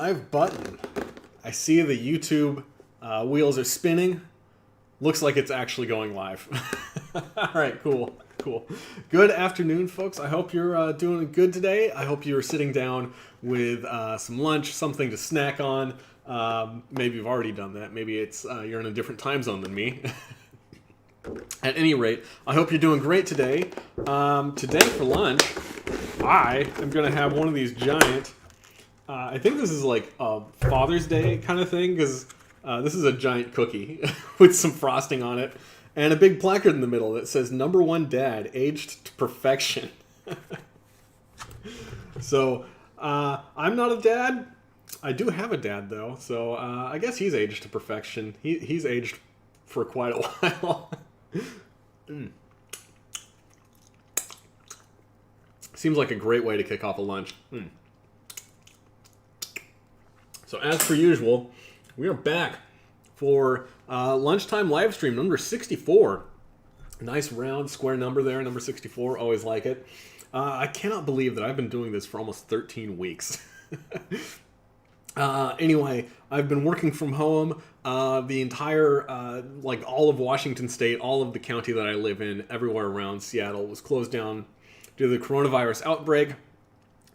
live button. I see the YouTube wheels are spinning. Looks like it's actually going live. All right, cool. Good afternoon, folks. I hope you're doing good today. I hope you're sitting down with some lunch, something to snack on. Maybe you've already done that. Maybe it's you're in a different time zone than me. At any rate, I hope you're doing great today. Today for lunch, I am going to have one of these giant, I think this is like a Father's Day kind of thing, because this is a giant cookie with some frosting on it and a big placard in the middle that says #1 Dad, aged to perfection. So, I'm not a dad. I do have a dad, though, so I guess he's aged to perfection. He's aged for quite a while. Seems like a great way to kick off a lunch. So as per usual, we are back for lunchtime live stream number 64. Nice round square number there, number 64. Always like it. I cannot believe that I've been doing this for almost 13 weeks. Anyway, I've been working from home. The entire, like all of Washington State, all of the county that I live in, everywhere around Seattle was closed down due to the coronavirus outbreak.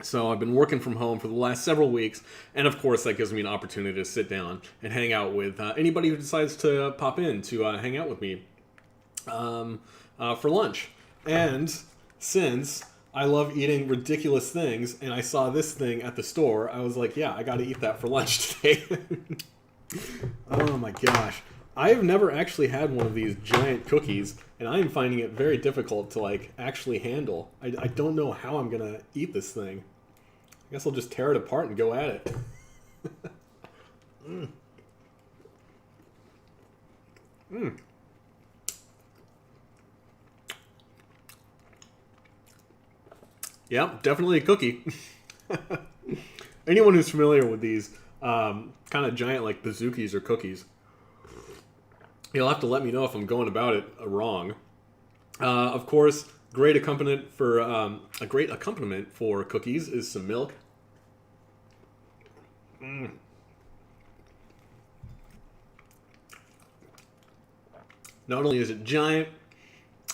So I've been working from home for the last several weeks, and of course that gives me an opportunity to sit down and hang out with anybody who decides to pop in to hang out with me for lunch. And since I love eating ridiculous things, and I saw this thing at the store, I was like, yeah, I gotta eat that for lunch today. Oh my gosh. I have never actually had one of these giant cookies, and I am finding it very difficult to like actually handle. I don't know how I'm gonna eat this thing. I guess I'll just tear it apart and go at it. Yeah, definitely a cookie. Anyone who's familiar with these kind of giant like bazookies or cookies, you'll have to let me know if I'm going about it wrong. Of course, great accompaniment for cookies is some milk. Not only is it giant,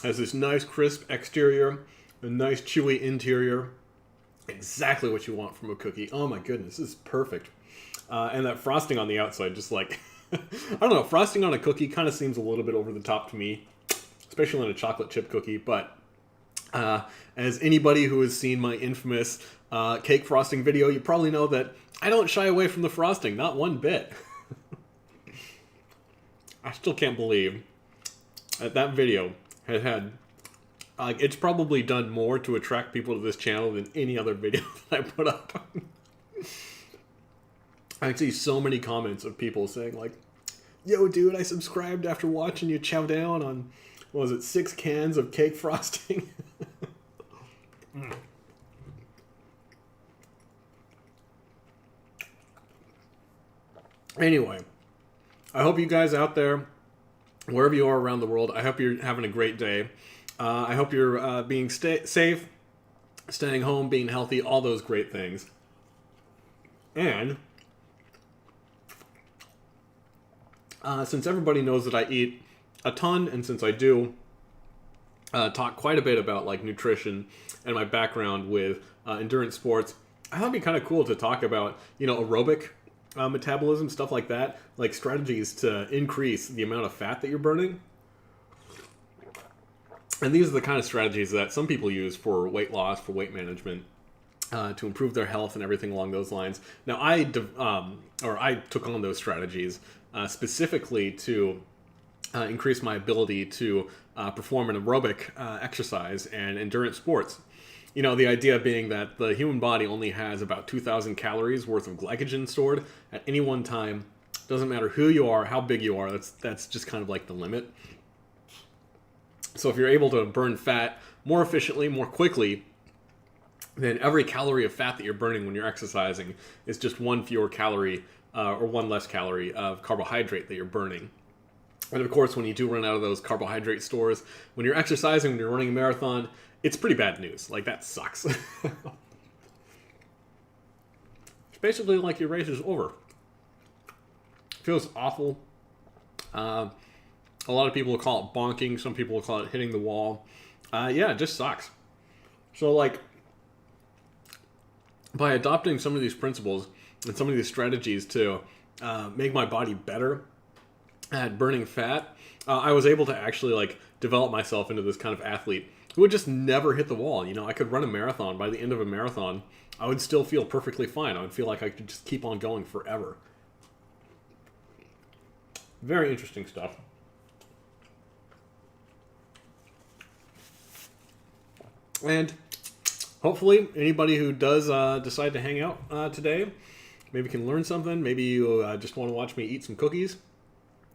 has this nice crisp exterior, a nice chewy interior. Exactly what you want from a cookie. Oh my goodness, this is perfect. And that frosting on the outside, just like, I don't know, frosting on a cookie kind of seems a little bit over the top to me, especially on a chocolate chip cookie. But as anybody who has seen my infamous cake frosting video, you probably know that I don't shy away from the frosting, not one bit. I still can't believe that video had it's probably done more to attract people to this channel than any other video that I put up. I see so many comments of people saying like, yo dude, I subscribed after watching you chow down on, what was it, 6 cans of cake frosting? Anyway, I hope you guys out there, wherever you are around the world, I hope you're having a great day. I hope you're being safe, staying home, being healthy, all those great things. And since everybody knows that I eat a ton, and since I do talk quite a bit about like nutrition and my background with endurance sports, I thought it'd be kind of cool to talk about, you know, aerobic metabolism, stuff like that, like strategies to increase the amount of fat that you're burning. And these are the kind of strategies that some people use for weight loss, for weight management, to improve their health and everything along those lines. Now, I took on those strategies specifically to increase my ability to perform an aerobic exercise and endurance sports. You know, the idea being that the human body only has about 2,000 calories worth of glycogen stored at any one time. Doesn't matter who you are, how big you are, that's just kind of like the limit. So if you're able to burn fat more efficiently, more quickly, then every calorie of fat that you're burning when you're exercising is just one fewer calorie or one less calorie of carbohydrate that you're burning. And of course, when you do run out of those carbohydrate stores, when you're exercising, when you're running a marathon, it's pretty bad news. Like, that sucks. basically like your race is over. Feels awful. A lot of people will call it bonking. Some people will call it hitting the wall. Yeah, it just sucks. So, like, by adopting some of these principles and some of these strategies to make my body better at burning fat, I was able to actually, like, develop myself into this kind of athlete who would just never hit the wall. You know, I could run a marathon. By the end of a marathon, I would still feel perfectly fine. I would feel like I could just keep on going forever. Very interesting stuff. And hopefully anybody who does decide to hang out today maybe can learn something. Maybe you just want to watch me eat some cookies.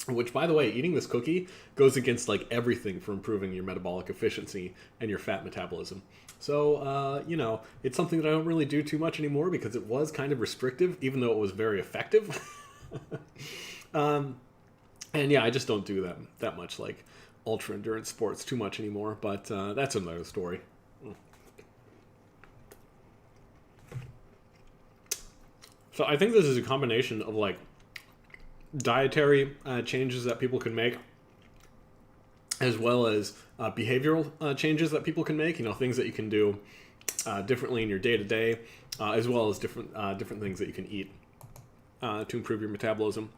Which, by the way, eating this cookie goes against like everything for improving your metabolic efficiency and your fat metabolism. So, you know, it's something that I don't really do too much anymore because it was kind of restrictive, even though it was very effective. And yeah, I just don't do that much like ultra endurance sports too much anymore. But that's another story. So I think this is a combination of like dietary changes that people can make, as well as behavioral changes that people can make. You know, things that you can do differently in your day-to-day, as well as different things that you can eat to improve your metabolism.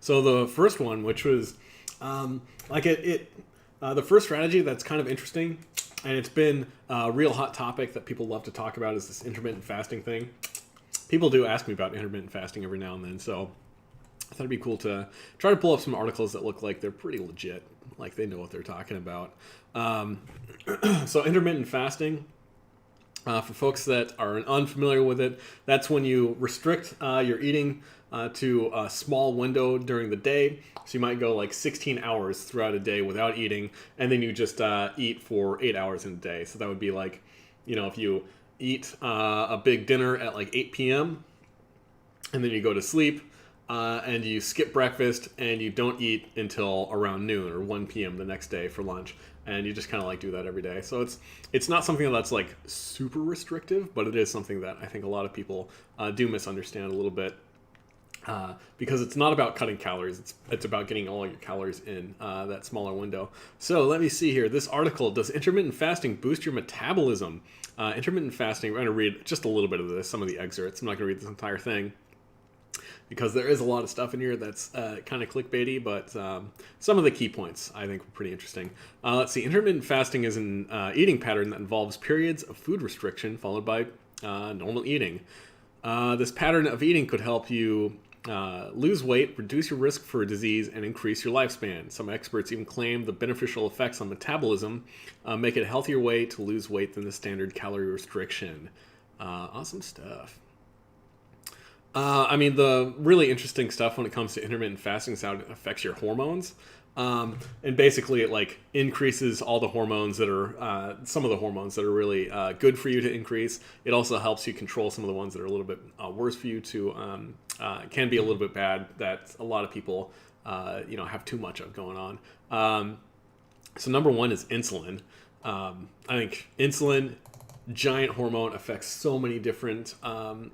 So the first one, which was the first strategy that's kind of interesting, and it's been a real hot topic that people love to talk about, is this intermittent fasting thing. People do ask me about intermittent fasting every now and then, so I thought it'd be cool to try to pull up some articles that look like they're pretty legit, like they know what they're talking about. So intermittent fasting, for folks that are unfamiliar with it, that's when you restrict your eating to a small window during the day. So you might go like 16 hours throughout a day without eating, and then you just eat for 8 hours in a day. So that would be like, you know, if you eat a big dinner at like 8 p.m. and then you go to sleep, and you skip breakfast and you don't eat until around noon or 1 p.m. the next day for lunch, and you just kind of like do that every day. So it's not something that's like super restrictive, but it is something that I think a lot of people do misunderstand a little bit, because it's not about cutting calories. It's about getting all your calories in that smaller window. So let me see here. This article, does intermittent fasting boost your metabolism? Intermittent fasting, we're going to read just a little bit of this, some of the excerpts. I'm not going to read this entire thing, because there is a lot of stuff in here that's kind of clickbaity, but some of the key points I think were pretty interesting. Let's see. Intermittent fasting is an eating pattern that involves periods of food restriction followed by normal eating. This pattern of eating could help you lose weight, reduce your risk for disease, and increase your lifespan. Some experts even claim the beneficial effects on metabolism make it a healthier way to lose weight than the standard calorie restriction. Awesome stuff. I mean, the really interesting stuff when it comes to intermittent fasting is how it affects your hormones. And basically it like increases all the hormones that are, some of the hormones that are really good for you to increase. It also helps you control some of the ones that are a little bit worse for you to, can be a little bit bad, that a lot of people, have too much of going on. So number one is insulin. I think insulin, giant hormone, affects so many different, so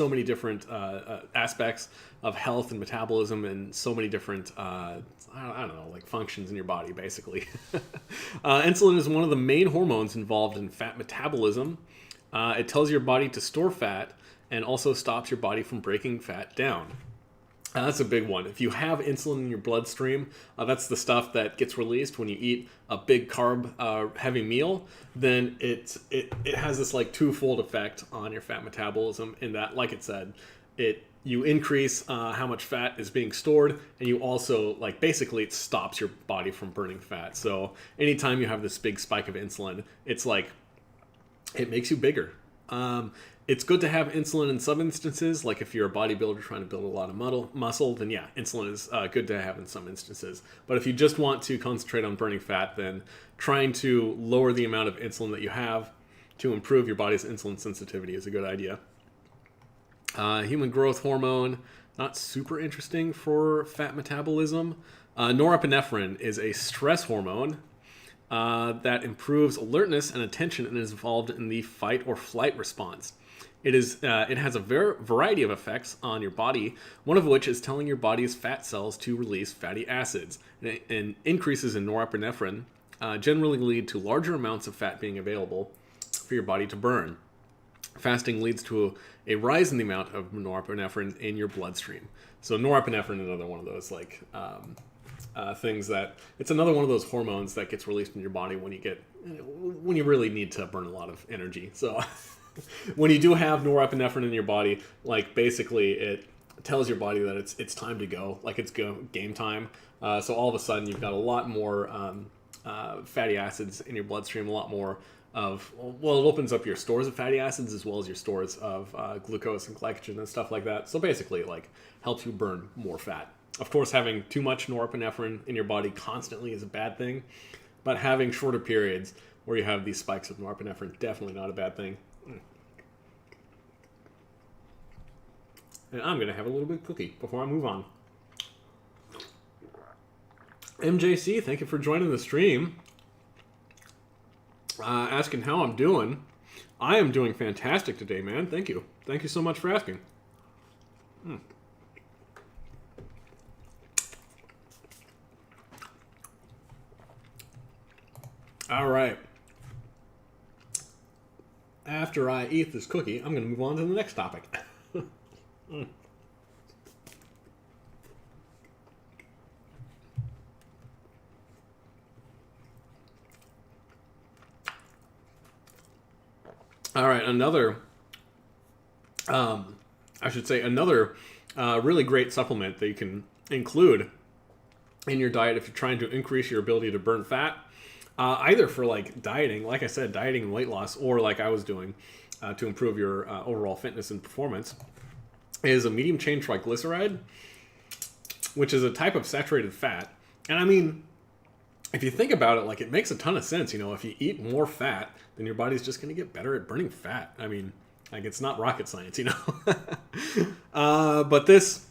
many different aspects of health and metabolism, and so many different, I don't know, like functions in your body, basically. Insulin is one of the main hormones involved in fat metabolism. It tells your body to store fat and also stops your body from breaking fat down. That's a big one. If you have insulin in your bloodstream, that's the stuff that gets released when you eat a big carb heavy meal, then it has this like twofold effect on your fat metabolism, in that, like it said, you increase how much fat is being stored, and you also, like, basically it stops your body from burning fat. So anytime you have this big spike of insulin, it's like it makes you bigger. It's good to have insulin in some instances, like if you're a bodybuilder trying to build a lot of muscle, then yeah, insulin is good to have in some instances. But if you just want to concentrate on burning fat, then trying to lower the amount of insulin that you have to improve your body's insulin sensitivity is a good idea. Human growth hormone, not super interesting for fat metabolism. Norepinephrine is a stress hormone that improves alertness and attention and is involved in the fight or flight response. It has a variety of effects on your body, one of which is telling your body's fat cells to release fatty acids. And increases in norepinephrine generally lead to larger amounts of fat being available for your body to burn. Fasting leads to a rise in the amount of norepinephrine in your bloodstream. So norepinephrine is another one of those things that it's another one of those hormones that gets released in your body when you really need to burn a lot of energy. So when you do have norepinephrine in your body, like basically it tells your body that it's time to go, like it's game time. So all of a sudden you've got a lot more fatty acids in your bloodstream, a lot more of, well, it opens up your stores of fatty acids as well as your stores of glucose and glycogen and stuff like that. So basically, like, helps you burn more fat. Of course, having too much norepinephrine in your body constantly is a bad thing, but having shorter periods where you have these spikes of norepinephrine, definitely not a bad thing. And I'm going to have a little bit of cookie before I move on. MJC, thank you for joining the stream. Asking how I'm doing. I am doing fantastic today, man. Thank you. Thank you so much for asking. All right. After I eat this cookie, I'm going to move on to the next topic. All right, another really great supplement that you can include in your diet if you're trying to increase your ability to burn fat, either for like dieting, like I said, dieting and weight loss, or like I was doing to improve your overall fitness and performance, is a medium chain triglyceride, which is a type of saturated fat. And I mean, if you think about it, like, it makes a ton of sense. You know, if you eat more fat, then your body's just going to get better at burning fat. I mean, like, it's not rocket science, you know. But this,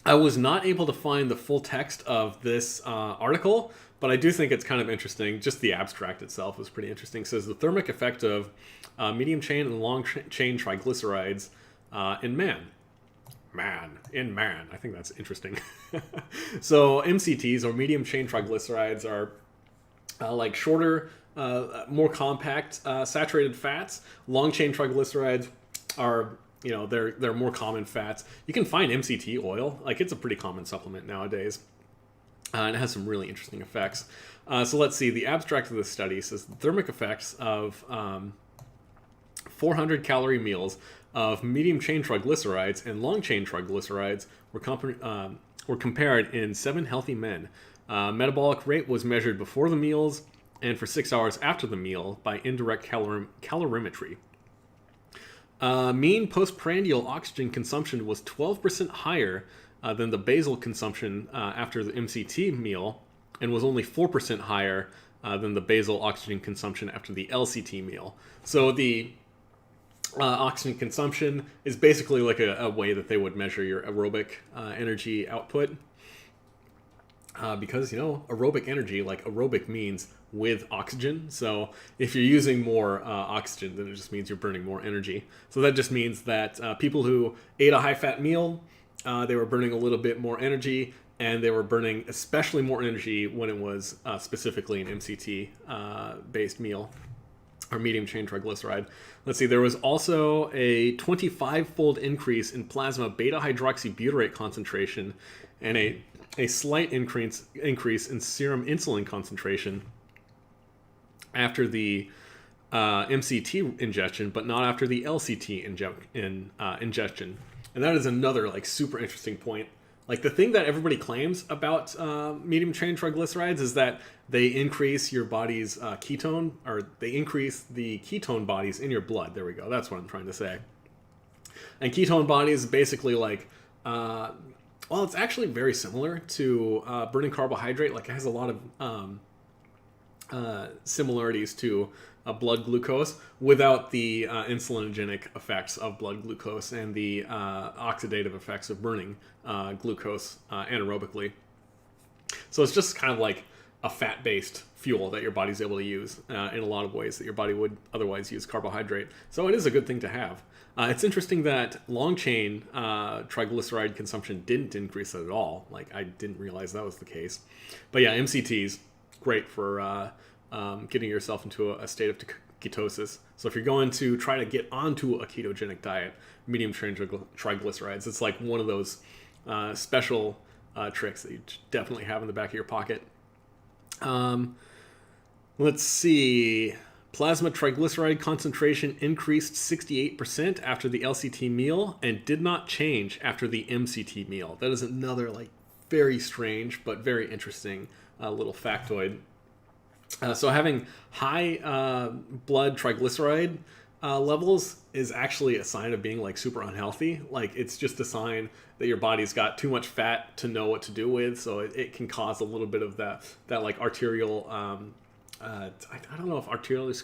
I was not able to find the full text of this article, but I do think it's kind of interesting. Just the abstract itself was pretty interesting. It says the thermic effect of medium chain and long chain triglycerides in man. I think that's interesting. So MCTs, or medium chain triglycerides, are like shorter, more compact saturated fats. Long chain triglycerides are, you know, they're more common fats. You can find MCT oil, like, it's a pretty common supplement nowadays, and it has some really interesting effects. So let's see. The abstract of this study says the thermic effects of 400 calorie meals of medium chain triglycerides and long chain triglycerides were compared in 7 healthy men. Metabolic rate was measured before the meals and for 6 hours after the meal by indirect calorimetry. Mean postprandial oxygen consumption was 12% higher than the basal consumption after the MCT meal, and was only 4% higher than the basal oxygen consumption after the LCT meal. So the oxygen consumption is basically like a way that they would measure your aerobic energy output. Because, you know, aerobic energy, like, aerobic means with oxygen. So if you're using more oxygen, then it just means you're burning more energy. So that just means that people who ate a high-fat meal, they were burning a little bit more energy, and they were burning especially more energy when it was specifically an MCT-based meal, or medium chain triglyceride. Let's see, there was also a 25-fold increase in plasma beta-hydroxybutyrate concentration, and a slight increase in serum insulin concentration after the MCT ingestion, but not after the LCT ingestion. And that is another, like, super interesting point. Like, the thing that everybody claims about medium chain triglycerides is that they increase your body's ketone, or they increase the ketone bodies in your blood. There we go. That's what I'm trying to say. And ketone bodies basically, like, well, it's actually very similar to burning carbohydrate. Like, it has a lot of similarities to blood glucose without the insulinogenic effects of blood glucose and the oxidative effects of burning glucose anaerobically. So it's just kind of like a fat-based fuel that your body's able to use in a lot of ways that your body would otherwise use carbohydrate. So it is a good thing to have. It's interesting that long-chain triglyceride consumption didn't increase at all. Like, I didn't realize that was the case. But yeah, MCTs, great for getting yourself into a state of ketosis. So if you're going to try to get onto a ketogenic diet, medium chain triglycerides, it's like one of those special tricks that you definitely have in the back of your pocket. Let's see. Plasma triglyceride concentration increased 68% after the LCT meal and did not change after the MCT meal. That is another like very strange but very interesting little factoid. So having high blood triglyceride levels is actually a sign of being like super unhealthy. Like, it's just a sign that your body's got too much fat to know what to do with. So it can cause a little bit of that like arterial. I don't know if arterial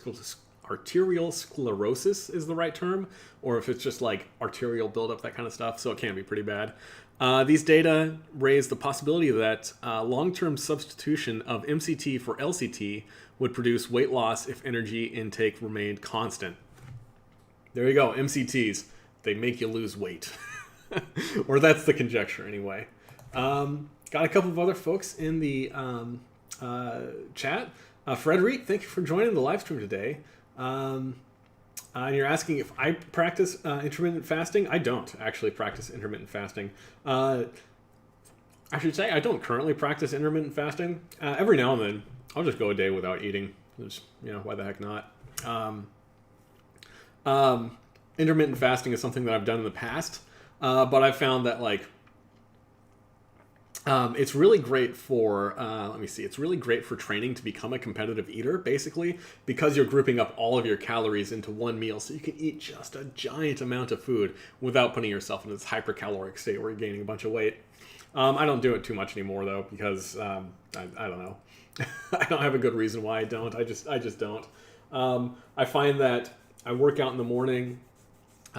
sclerosis is the right term, or if it's just like arterial buildup, that kind of stuff. So it can be pretty bad. These data raise the possibility that long-term substitution of MCT for LCT would produce weight loss if energy intake remained constant. There you go, MCTs. They make you lose weight. Or that's the conjecture anyway. Got a couple of other folks in the chat. Frederic, thank you for joining the live stream today. And you're asking if I practice intermittent fasting. I don't actually practice intermittent fasting. I should say I don't currently practice intermittent fasting. Every now and then, I'll just go a day without eating. Just, why the heck not? Intermittent fasting is something that I've done in the past, but I've found that like it's really great for, it's really great for training to become a competitive eater, basically, because you're grouping up all of your calories into one meal, so you can eat just a giant amount of food without putting yourself in this hypercaloric state where you're gaining a bunch of weight. I don't do it too much anymore, though, because, I don't know. I don't have a good reason why I don't. I just don't. I find that I work out in the morning,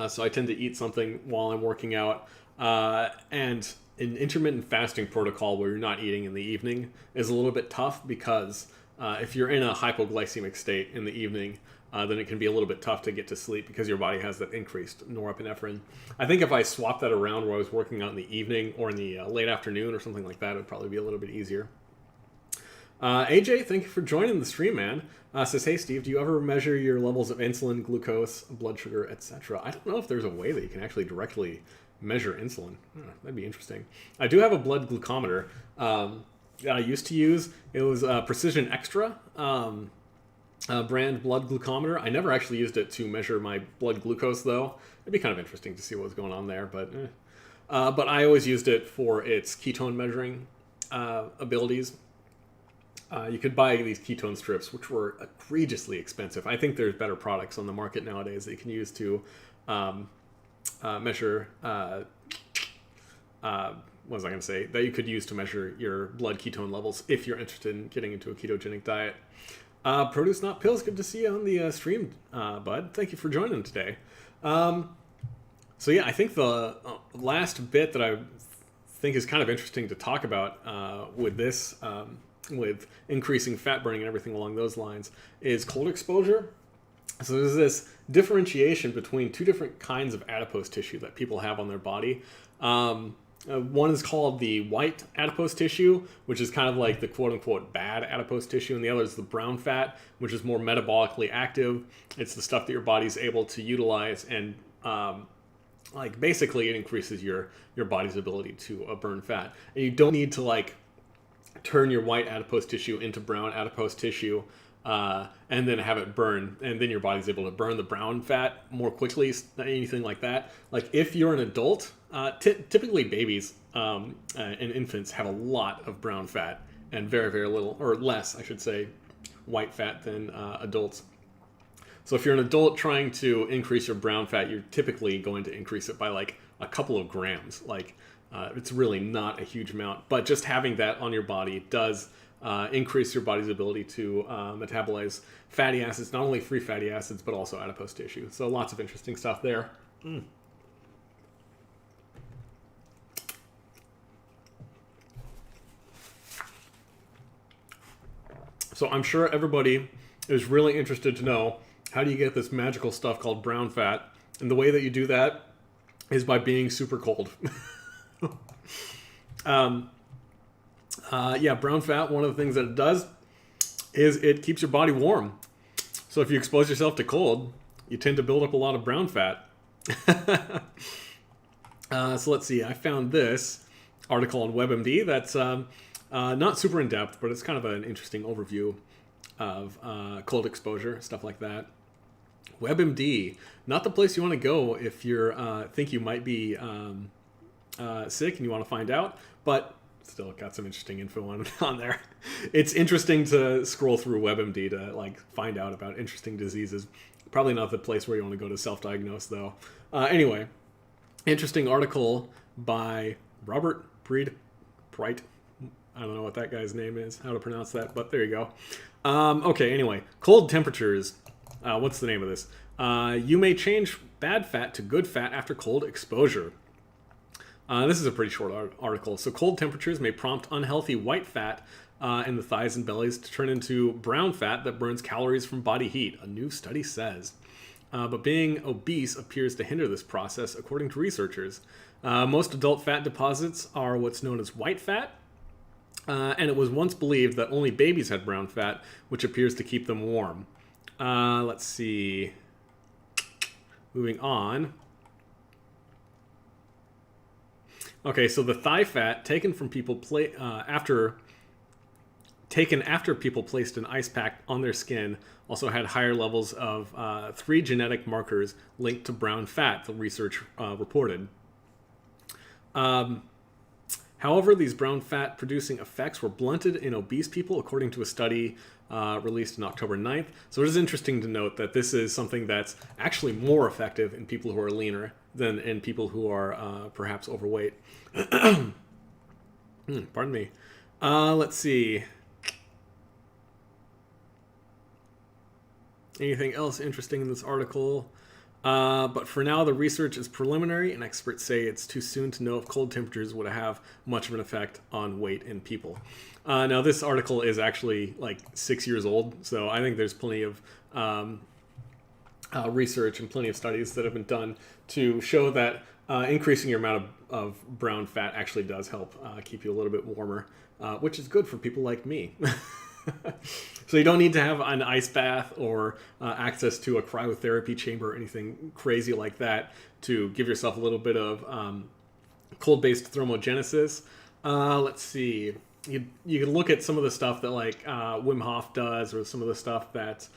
so I tend to eat something while I'm working out, and an intermittent fasting protocol where you're not eating in the evening is a little bit tough because if you're in a hypoglycemic state in the evening, then it can be a little bit tough to get to sleep because your body has that increased norepinephrine. I think if I swapped that around where I was working out in the evening or in the late afternoon or something like that, it would probably be a little bit easier. AJ, thank you for joining the stream, man. Says, hey, Steve, do you ever measure your levels of insulin, glucose, blood sugar, etc.? I don't know if there's a way that you can actually directly measure insulin. That'd be interesting. I do have a blood glucometer that I used to use. It was Precision Extra brand blood glucometer. I never actually used it to measure my blood glucose, though. It'd be kind of interesting to see what was going on there, but I always used it for its ketone measuring abilities. You could buy these ketone strips, which were egregiously expensive. I think there's better products on the market nowadays that you can use to measure, what was I going to say, that you could use to measure your blood ketone levels if you're interested in getting into a ketogenic diet. Produce Not Pills, good to see you on the stream, bud. Thank you for joining today. So yeah, I think the last bit that I think is kind of interesting to talk about with this, with increasing fat burning and everything along those lines, is cold exposure. So there's this differentiation between two different kinds of adipose tissue that people have on their body. One is called the white adipose tissue, which is kind of like the quote-unquote bad adipose tissue, and the other is the brown fat, which is more metabolically active. It's the stuff that your body's able to utilize, and like basically it increases your body's ability to burn fat. And you don't need to like turn your white adipose tissue into brown adipose tissue and then have it burn, and then your body's able to burn the brown fat more quickly, anything like that. Like if you're an adult, typically babies and infants have a lot of brown fat and very, very little, or less, I should say, white fat than adults. So if you're an adult trying to increase your brown fat, you're typically going to increase it by like a couple of grams. Like it's really not a huge amount, but just having that on your body does increase your body's ability to metabolize fatty acids, not only free fatty acids, but also adipose tissue. So lots of interesting stuff there. So I'm sure everybody is really interested to know, how do you get this magical stuff called brown fat And the way that you do that is by being super cold. Yeah, brown fat, one of the things that it does is it keeps your body warm. So if you expose yourself to cold, you tend to build up a lot of brown fat. So let's see, I found this article on WebMD that's not super in-depth, but it's kind of an interesting overview of cold exposure, stuff like that. WebMD, not the place you want to go if you think you might be sick and you want to find out, but still got some interesting info on there. It's interesting to scroll through WebMD to like find out about interesting diseases. Probably not the place where you want to go to self-diagnose though. Anyway, interesting article by Robert Breed Bright. I don't know what that guy's name is, how to pronounce that, but there you go. Okay, anyway, cold temperatures. What's the name of this? You may change bad fat to good fat after cold exposure. This is a pretty short article. So cold temperatures may prompt unhealthy white fat in the thighs and bellies to turn into brown fat that burns calories from body heat, a new study says. But being obese appears to hinder this process, according to researchers. Most adult fat deposits are what's known as white fat, and it was once believed that only babies had brown fat, which appears to keep them warm. Let's see. Moving on. Okay, so the thigh fat taken from people after people placed an ice pack on their skin also had higher levels of 3 genetic markers linked to brown fat, the research reported. However, these brown fat producing effects were blunted in obese people, according to a study released on October 9th. So it is interesting to note that this is something that's actually more effective in people who are leaner than in people who are perhaps overweight. Pardon me. Let's see. Anything else interesting in this article? But for now, the research is preliminary, and experts say it's too soon to know if cold temperatures would have much of an effect on weight in people. Now, this article is actually like 6 years old, so I think there's plenty of research and plenty of studies that have been done to show that increasing your amount of brown fat actually does help keep you a little bit warmer, which is good for people like me. So you don't need to have an ice bath or access to a cryotherapy chamber or anything crazy like that to give yourself a little bit of cold-based thermogenesis. Let's see. You can look at some of the stuff that like Wim Hof does, or some of the stuff that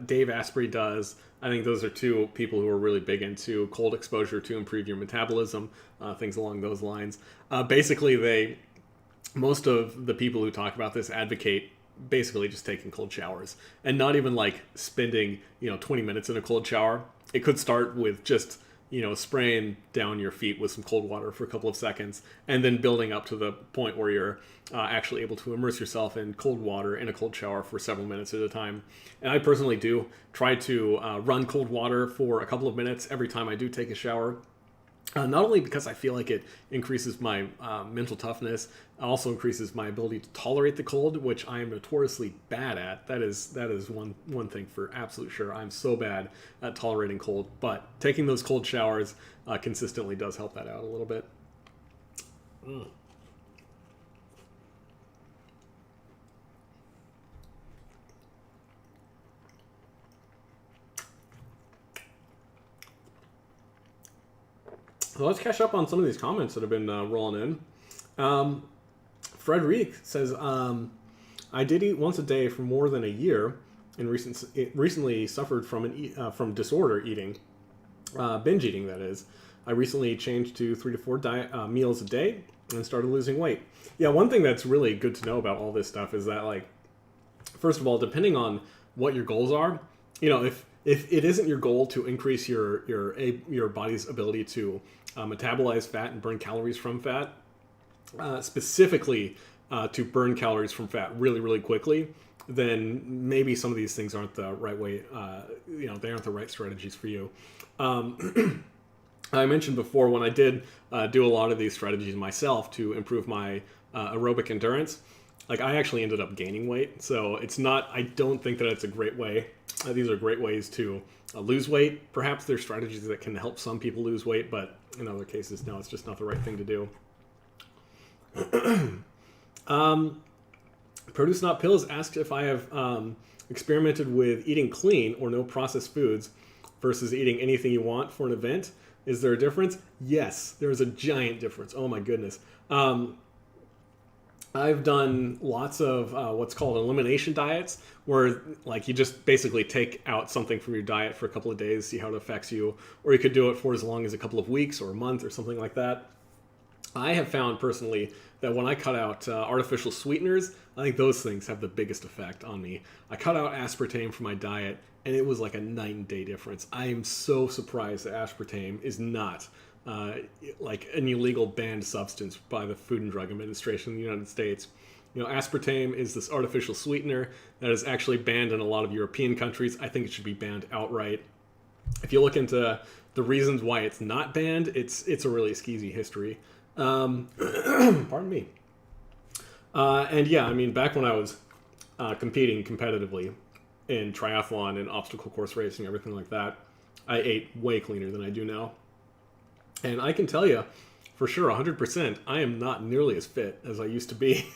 Dave Asprey does. I think those are two people who are really big into cold exposure to improve your metabolism, things along those lines. Basically, most of the people who talk about this advocate basically just taking cold showers and not even like spending 20 minutes in a cold shower. It could start with just spraying down your feet with some cold water for a couple of seconds, and then building up to the point where you're actually able to immerse yourself in cold water in a cold shower for several minutes at a time. And I personally do try to run cold water for a couple of minutes every time I do take a shower. Not only because I feel like it increases my mental toughness, it also increases my ability to tolerate the cold, which I am notoriously bad at. That is one thing for absolute sure. I'm so bad at tolerating cold, but taking those cold showers consistently does help that out a little bit. So let's catch up on some of these comments that have been rolling in. Frederic says, I did eat once a day for more than a year and recently suffered from disorder eating, binge eating that is. I recently changed to 3 to 4 meals a day and started losing weight. Yeah, one thing that's really good to know about all this stuff is that, like, first of all, depending on what your goals are, if it isn't your goal to increase your body's ability to metabolize fat and burn calories from fat, specifically to burn calories from fat really, really quickly, then maybe some of these things aren't the right way. They aren't the right strategies for you. I mentioned before when I did do a lot of these strategies myself to improve my aerobic endurance, like I actually ended up gaining weight. So it's not, I don't think that it's a great way. These are great ways to lose weight. Perhaps there's strategies that can help some people lose weight, but in other cases, no, it's just not the right thing to do. Produce Not Pills asked if I have experimented with eating clean or no processed foods versus eating anything you want for an event. Is there a difference? Yes, there's a giant difference. Oh my goodness. I've done lots of what's called elimination diets, where like you just basically take out something from your diet for a couple of days, see how it affects you, or you could do it for as long as a couple of weeks or a month or something like that. I have found personally that when I cut out artificial sweeteners, I think those things have the biggest effect on me. I cut out aspartame from my diet, and it was like a night and day difference. I am so surprised that aspartame is not like an illegal banned substance by the Food and Drug Administration in the United States. You know, aspartame is this artificial sweetener that is actually banned in a lot of European countries. I think it should be banned outright. If you look into the reasons why it's not banned, it's a really skeezy history. Pardon me. And yeah, I mean, back when I was competing competitively in triathlon and obstacle course racing, everything like that, I ate way cleaner than I do now. And I can tell you, for sure, 100%, I am not nearly as fit as I used to be.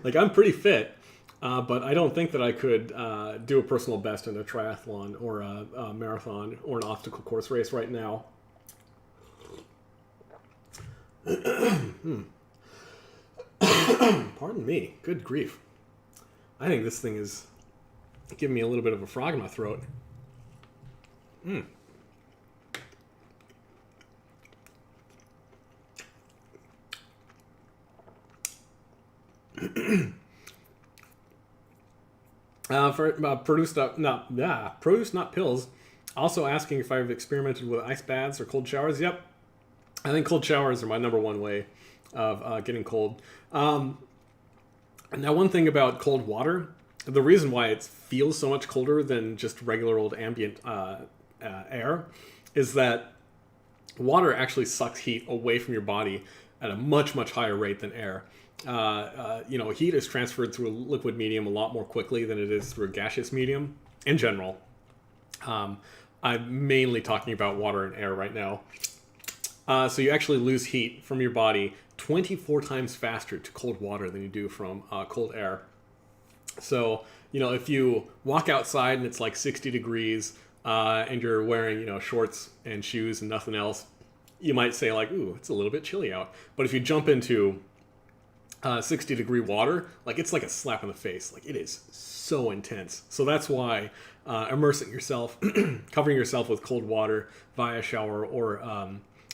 Like, I'm pretty fit, but I don't think that I could do a personal best in a triathlon or a marathon or an obstacle course race right now. Pardon me. Good grief. I think this thing is giving me a little bit of a frog in my throat. Produce Not Pills, also asking if I've experimented with ice baths or cold showers. Yep, I think cold showers are my number one way of getting cold. Now, one thing about cold water, the reason why it feels so much colder than just regular old ambient air is that water actually sucks heat away from your body at a much, much higher rate than air. Heat is transferred through a liquid medium a lot more quickly than it is through a gaseous medium in general. I'm mainly talking about water and air right now. So you actually lose heat from your body 24 times faster to cold water than you do from cold air. So, if you walk outside and it's like 60 degrees and you're wearing, shorts and shoes and nothing else, you might say like, ooh, it's a little bit chilly out. But if you jump into 60-degree water, like it's like a slap in the face. Like it is so intense. So that's why immersing yourself, covering yourself with cold water via shower or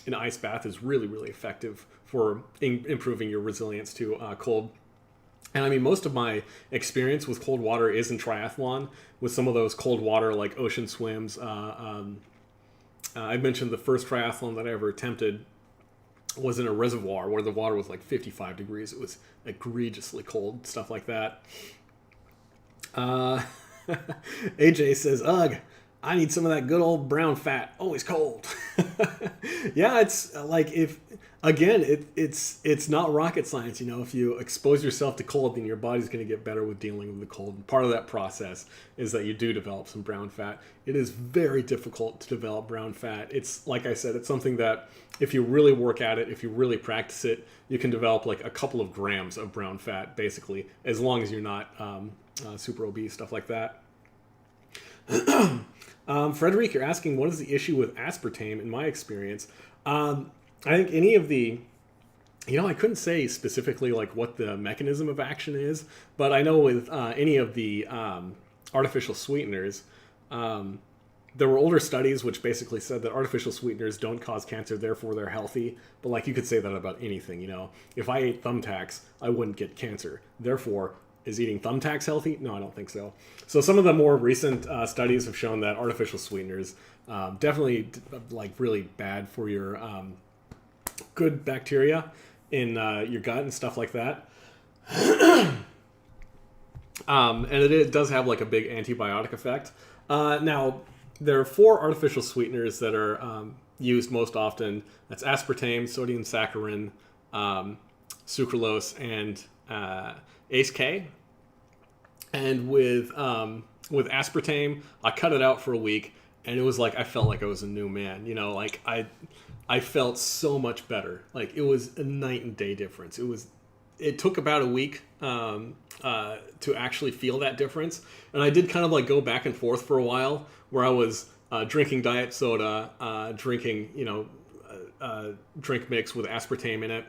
an ice bath is really, really effective for improving your resilience to cold. And I mean, most of my experience with cold water is in triathlon with some of those cold water like ocean swims. I mentioned the first triathlon that I ever attempted was in a reservoir where the water was like 55 degrees. It was egregiously cold, stuff like that. AJ says, ugh, I need some of that good old brown fat, always cold. Yeah, it's like it's not rocket science. If you expose yourself to cold, then your body's going to get better with dealing with the cold. And part of that process is that you do develop some brown fat. It is very difficult to develop brown fat. It's, like I said, it's something that if you really work at it, if you really practice it, you can develop like a couple of grams of brown fat, basically, as long as you're not super obese, stuff like that. Frederic, you're asking, what is the issue with aspartame in my experience? I think any of the, I couldn't say specifically like what the mechanism of action is, but I know with any of the artificial sweeteners, there were older studies which basically said that artificial sweeteners don't cause cancer, therefore they're healthy. But like you could say that about anything, If I ate thumbtacks, I wouldn't get cancer. Therefore, is eating thumbtacks healthy? No, I don't think so. So some of the more recent studies have shown that artificial sweeteners definitely like really bad for your good bacteria in your gut and stuff like that. And it does have like a big antibiotic effect. Now, there are 4 artificial sweeteners that are used most often. That's aspartame, sodium saccharin, sucralose, and Ace K, and with aspartame, I cut it out for a week, and it was like I felt like I was a new man. You know, like I felt so much better. Like it was a night and day difference. It took about a week to actually feel that difference, and I did kind of like go back and forth for a while, where I was drinking diet soda, drinking drink mix with aspartame in it.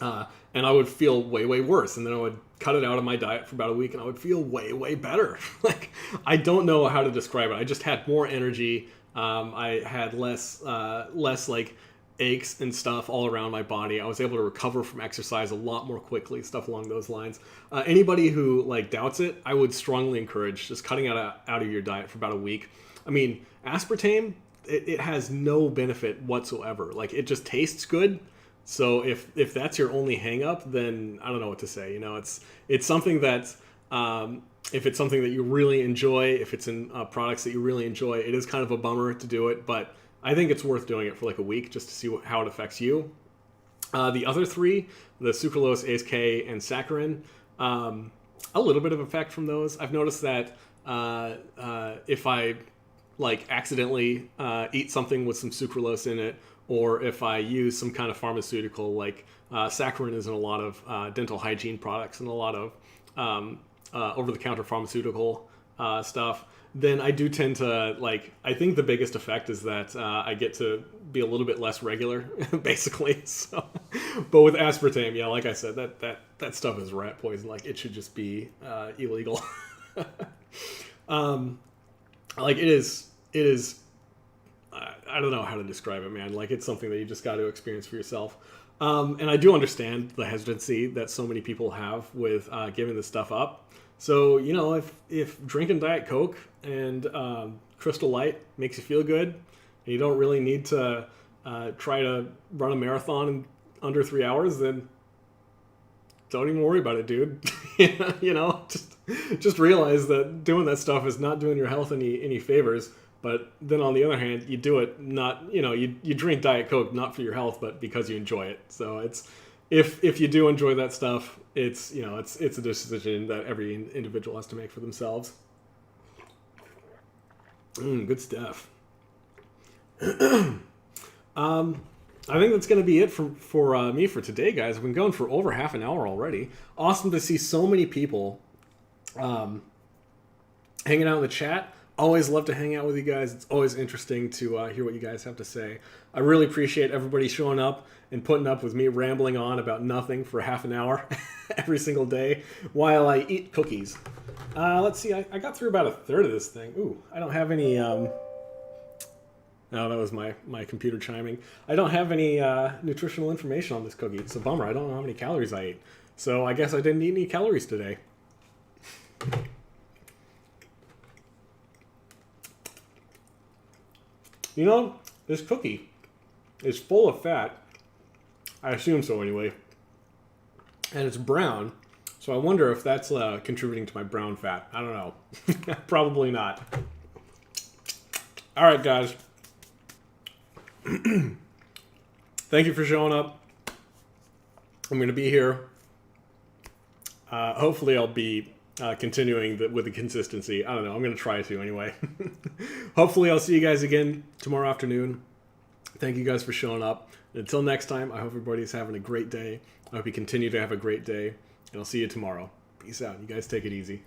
And I would feel way, way worse. And then I would cut it out of my diet for about a week and I would feel way, way better. Like, I don't know how to describe it. I just had more energy. I had less like aches and stuff all around my body. I was able to recover from exercise a lot more quickly, stuff along those lines. Anybody who like doubts it, I would strongly encourage just cutting out of your diet for about a week. I mean, aspartame, it has no benefit whatsoever. Like, it just tastes good. So if that's your only hang up, then I don't know what to say. You know, it's something that if it's something that you really enjoy, if it's in products that you really enjoy, it is kind of a bummer to do it, but I think it's worth doing it for like a week just to see how it affects you. The other three, the sucralose, Ace K, and saccharin, a little bit of effect from those. I've noticed that if I like accidentally eat something with some sucralose in it, or if I use some kind of pharmaceutical, like saccharin is in a lot of dental hygiene products and a lot of over-the-counter pharmaceutical stuff, then I do tend to, like, I think the biggest effect is that I get to be a little bit less regular, basically. So, but with aspartame, yeah, like I said, that stuff is rat poison. Like, it should just be illegal. Like, it is. I don't know how to describe it, man. Like, it's something that you just got to experience for yourself. And I do understand the hesitancy that so many people have with giving this stuff up. So, you know, if drinking Diet Coke and Crystal Light makes you feel good, and you don't really need to try to run a marathon in under 3 hours, then don't even worry about it, dude. You know, just realize that doing that stuff is not doing your health any favors. But then on the other hand, you do it not, you know, you drink Diet Coke not for your health, but because you enjoy it. So it's if you do enjoy that stuff, it's, you know, it's a decision that every individual has to make for themselves. Good stuff. I think that's going to be it for me for today, guys. I've been going for over half an hour already. Awesome to see so many people hanging out in the chat. Always love to hang out with you guys. It's always interesting to hear what you guys have to say. I really appreciate everybody showing up and putting up with me rambling on about nothing for half an hour every single day while I eat cookies. Let's see. I got through about a third of this thing. Ooh, I don't have any... No, that was my computer chiming. I don't have any nutritional information on this cookie. It's a bummer. I don't know how many calories I ate. So I guess I didn't eat any calories today. You know, this cookie is full of fat. I assume so anyway. And it's brown. So I wonder if that's contributing to my brown fat. I don't know. Probably not. All right, guys. Thank you for showing up. I'm going to be here. Hopefully I'll be continuing with the consistency. I don't know. I'm going to try to anyway. Hopefully I'll see you guys again tomorrow afternoon. Thank you guys for showing up. And until next time, I hope everybody's having a great day. I hope you continue to have a great day. And I'll see you tomorrow. Peace out. You guys take it easy.